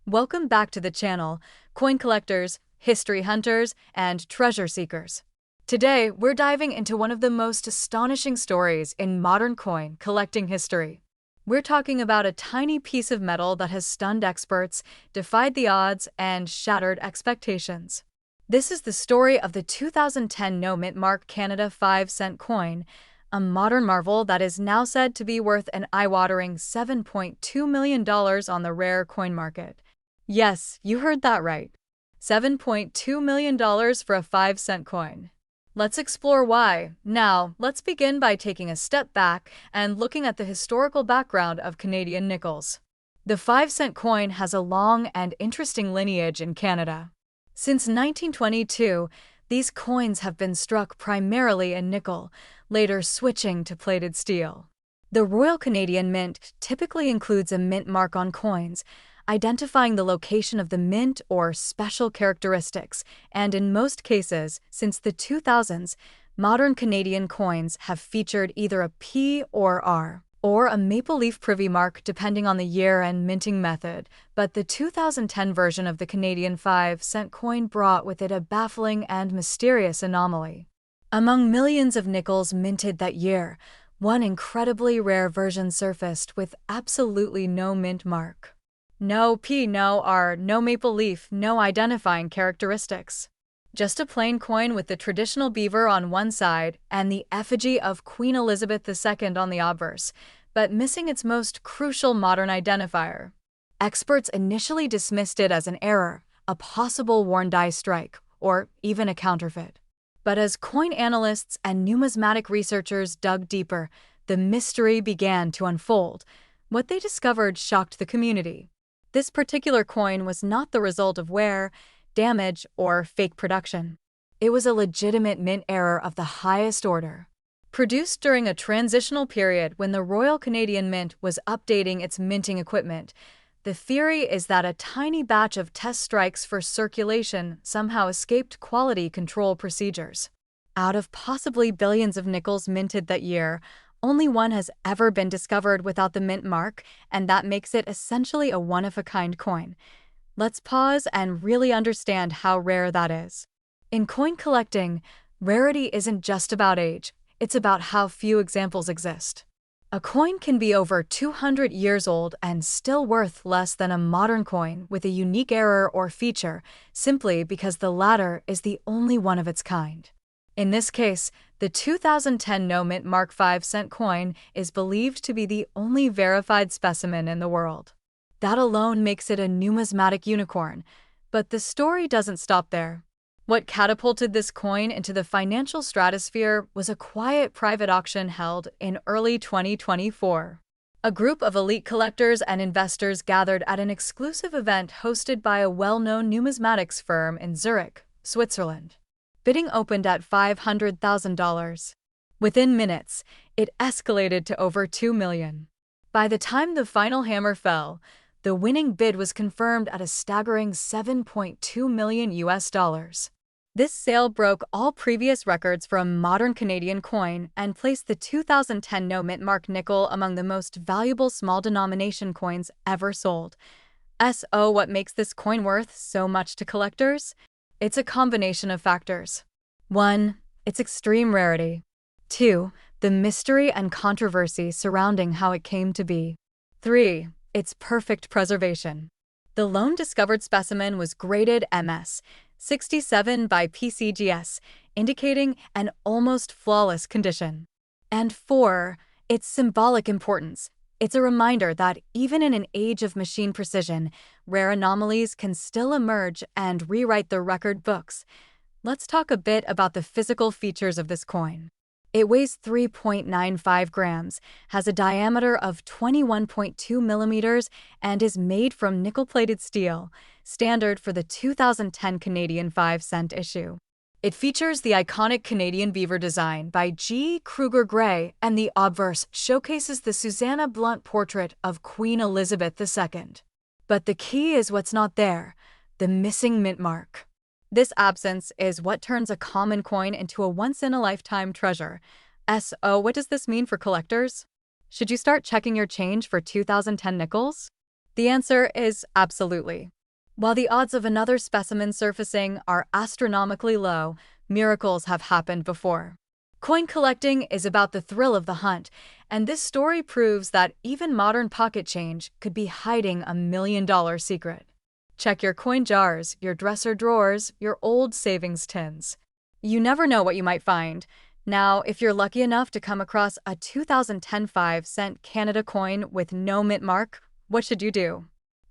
Welcome back to the channel, coin collectors, history hunters, and treasure seekers. Today, we're diving into one of the most astonishing stories in modern coin collecting history. We're talking about a tiny piece of metal that has stunned experts, defied the odds, and shattered expectations. This is the story of the 2010 no-mint mark Canada 5-cent coin, a modern marvel that is now said to be worth an eye-watering $7.2 million on the rare coin market. Yes, you heard that right. $7.2 million for a 5-cent coin. Let's explore why. Now, let's begin by taking a step back and looking at the historical background of Canadian nickels. The 5-cent coin has a long and interesting lineage in Canada. Since 1922, these coins have been struck primarily in nickel, later switching to plated steel. The Royal Canadian Mint typically includes a mint mark on coins, identifying the location of the mint or special characteristics, and in most cases, since the 2000s, modern Canadian coins have featured either a P or R, or a maple leaf privy mark depending on the year and minting method, but the 2010 version of the Canadian 5-cent coin brought with it a baffling and mysterious anomaly. Among millions of nickels minted that year, one incredibly rare version surfaced with absolutely no mint mark. No P, no R, no maple leaf, no identifying characteristics. Just a plain coin with the traditional beaver on one side and the effigy of Queen Elizabeth II on the obverse, but missing its most crucial modern identifier. Experts initially dismissed it as an error, a possible worn die strike, or even a counterfeit. But as coin analysts and numismatic researchers dug deeper, the mystery began to unfold. What they discovered shocked the community. This particular coin was not the result of wear, damage, or fake production. It was a legitimate mint error of the highest order. Produced during a transitional period when the Royal Canadian Mint was updating its minting equipment, the theory is that a tiny batch of test strikes for circulation somehow escaped quality control procedures. Out of possibly billions of nickels minted that year, only one has ever been discovered without the mint mark, and that makes it essentially a one-of-a-kind coin. Let's pause and really understand how rare that is. In coin collecting, rarity isn't just about age, it's about how few examples exist. A coin can be over 200 years old and still worth less than a modern coin with a unique error or feature, simply because the latter is the only one of its kind. In this case, the 2010 no-mint mark 5-cent coin is believed to be the only verified specimen in the world. That alone makes it a numismatic unicorn, but the story doesn't stop there. What catapulted this coin into the financial stratosphere was a quiet private auction held in early 2024. A group of elite collectors and investors gathered at an exclusive event hosted by a well-known numismatics firm in Zurich, Switzerland. Bidding opened at $500,000. Within minutes, it escalated to over $2 million. By the time the final hammer fell, the winning bid was confirmed at a staggering $7.2 million. This sale broke all previous records for a modern Canadian coin and placed the 2010 no-mint mark nickel among the most valuable small-denomination coins ever sold. So what makes this coin worth so much to collectors? It's a combination of factors. 1. Its extreme rarity. 2. The mystery and controversy surrounding how it came to be. 3. Its perfect preservation. The lone discovered specimen was graded MS 67 by PCGS, indicating an almost flawless condition. And 4. Its symbolic importance. It's a reminder that even in an age of machine precision, rare anomalies can still emerge and rewrite the record books. Let's talk a bit about the physical features of this coin. It weighs 3.95 grams, has a diameter of 21.2 millimeters, and is made from nickel-plated steel, standard for the 2010 Canadian 5-cent issue. It features the iconic Canadian beaver design by G. Kruger Gray, and the obverse showcases the Susanna Blunt portrait of Queen Elizabeth II. But the key is what's not there, the missing mint mark. This absence is what turns a common coin into a once-in-a-lifetime treasure. So, what does this mean for collectors? Should you start checking your change for 2010 nickels? The answer is absolutely. While the odds of another specimen surfacing are astronomically low, miracles have happened before. Coin collecting is about the thrill of the hunt, and this story proves that even modern pocket change could be hiding a $1 million secret. Check your coin jars, your dresser drawers, your old savings tins. You never know what you might find. Now, if you're lucky enough to come across a 2010 5-cent Canada coin with no mint mark, what should you do?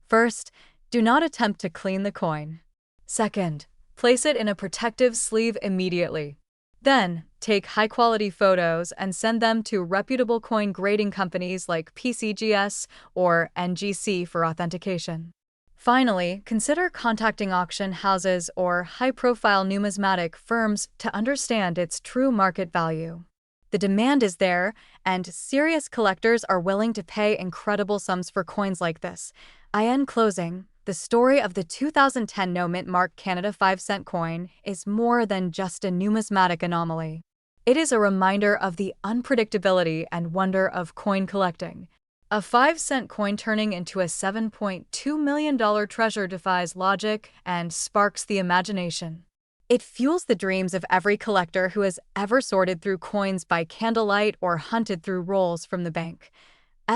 First, do not attempt to clean the coin. Second, place it in a protective sleeve immediately. Then, take high-quality photos and send them to reputable coin grading companies like PCGS or NGC for authentication. Finally, consider contacting auction houses or high-profile numismatic firms to understand its true market value. The demand is there, and serious collectors are willing to pay incredible sums for coins like this. In closing, the story of the 2010 no mint mark Canada 5-cent coin is more than just a numismatic anomaly. It is a reminder of the unpredictability and wonder of coin collecting. A 5-cent coin turning into a $7.2 million treasure defies logic and sparks the imagination. It fuels the dreams of every collector who has ever sorted through coins by candlelight or hunted through rolls from the bank.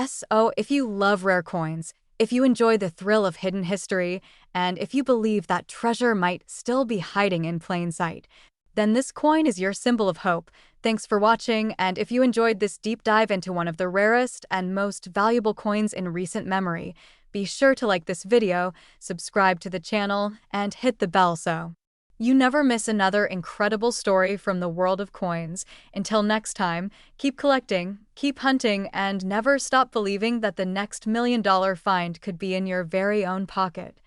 So, if you love rare coins, if you enjoy the thrill of hidden history, and if you believe that treasure might still be hiding in plain sight, then this coin is your symbol of hope. Thanks for watching, and if you enjoyed this deep dive into one of the rarest and most valuable coins in recent memory, be sure to like this video, subscribe to the channel, and hit the bell so you never miss another incredible story from the world of coins. Until next time, keep collecting, keep hunting, and never stop believing that the next $1 million find could be in your very own pocket.